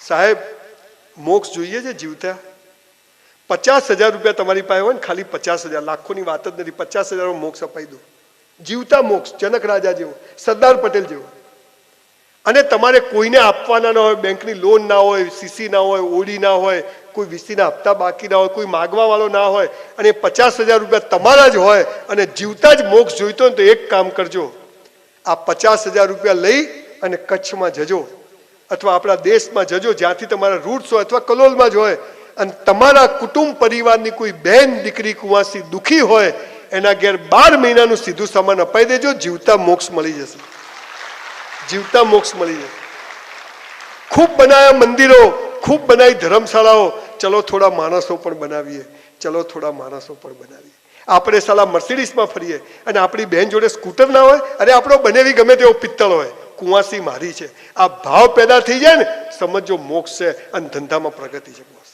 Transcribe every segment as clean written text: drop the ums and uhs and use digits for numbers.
સાહેબ મોક્ષ જોઈએ છે જીવતા? 50,000 રૂપિયા તમારી પાસે હોય ને, ખાલી 50,000, લાખોની વાત જ નથી, 50,000 મોક્ષ અપાઈ દો. જીવતા મોક્ષ, જનક રાજા જેવો, સરદાર પટેલ જેવો. અને તમારે કોઈને આપવાના ના હોય, બેંકની લોન ના હોય, સીસી ના હોય, ઓડી ના હોય, કોઈ વીસીના હપ્તા બાકી ના હોય, કોઈ માગવા વાળો ના હોય, અને 50,000 રૂપિયા તમારા જ હોય અને જીવતા જ મોક્ષ જોઈતો હોય તો એક કામ કરજો, આ 50,000 રૂપિયા લઈ અને કચ્છમાં જજો, અથવા આપણા દેશમાં જજો જ્યાંથી તમારા રૂટ્સ હોય, અથવા કલોલમાં જ હોય, અને તમારા કુટુંબ પરિવારની કોઈ બહેન દીકરી કુંવાસી દુખી હોય, એના ઘેર 12 મહિનાનું સીધું સામાન અપાઈ દેજો, જીવતા મોક્ષ મળી જશે. જીવતા મોક્ષ મળી જશે. ખૂબ બનાવ્યા મંદિરો, ખૂબ બનાવી ધર્મશાળાઓ, ચલો થોડા માણસો પણ બનાવીએ, ચલો થોડા માણસો પણ બનાવીએ. આપણે સાલા મર્સિડીઝમાં ફરીએ અને આપણી બહેન જોડે સ્કૂટર ના હોય, અરે આપણો બનેવી ગમે તેવો પિત્તળ હોય, કુંવાસી મારી છે, આ ભાવ પેદા થઈ જાય ને, સમજો મોક્ષ છે અને ધંધામાં પ્રગતિ છે. બોસ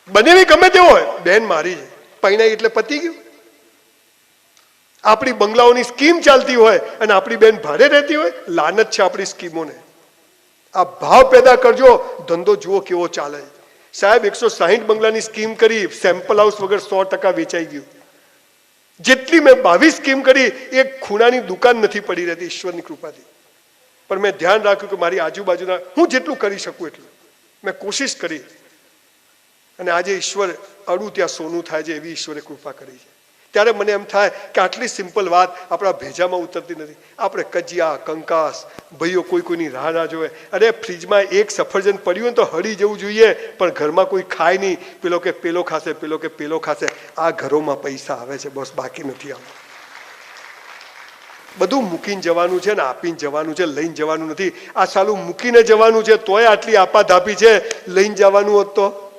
બનેવી ગમે તેવો હોય, બહેન મારી છે, પૈણાઈ એટલે પતી ગયું. આપણી બંગલાઓની સ્કીમ ચાલતી હોય અને આપણી બેન ભાડે રહેતી હોય, લાનત છે આપણી સ્કીમોને. આ ભાવ પેદા કરજો, ધંધો જુઓ કેવો ચાલે. સાહેબ 160 બંગલાની સ્કીમ કરી, સેમ્પલ હાઉસ વગર 100% વેચાઈ ગયું. જેટલી મેં 22 સ્કીમ કરી, એક ખૂણાની દુકાન નથી પડી રહેતી ઈશ્વરની કૃપાથી. પણ મેં ધ્યાન રાખ્યું કે મારી આજુબાજુના હું જેટલું કરી શકું એટલું મેં કોશિશ કરી, અને આજે ઈશ્વર અડું ત્યાં સોનું થાય છે એવી ઈશ્વરે કૃપા કરી છે. ત્યારે મને એમ થાય કે આટલી સિમ્પલ વાત આપણા ભેજામાં ઉતરતી નથી. આપણે કજિયા કંકાસ, ભાઈઓ કોઈ કોઈની રાહ ના જોવે. અરે ફ્રીજમાં એક સફરજન પડ્યું હોય તો હળી જવું જોઈએ, પણ ઘરમાં કોઈ ખાય નહીં, પેલો કે પેલો ખાશે, પેલો કે પેલો ખાશે. આ ઘરોમાં પૈસા આવે છે બસ, બાકી નથી આવતું. બધું મૂકીને જવાનું છે ને આપીને જવાનું છે, લઈને જવાનું નથી. આ સાલું મૂકીને જવાનું છે તોય આટલી આપાધાપી છે, લઈને જવાનું હોત તો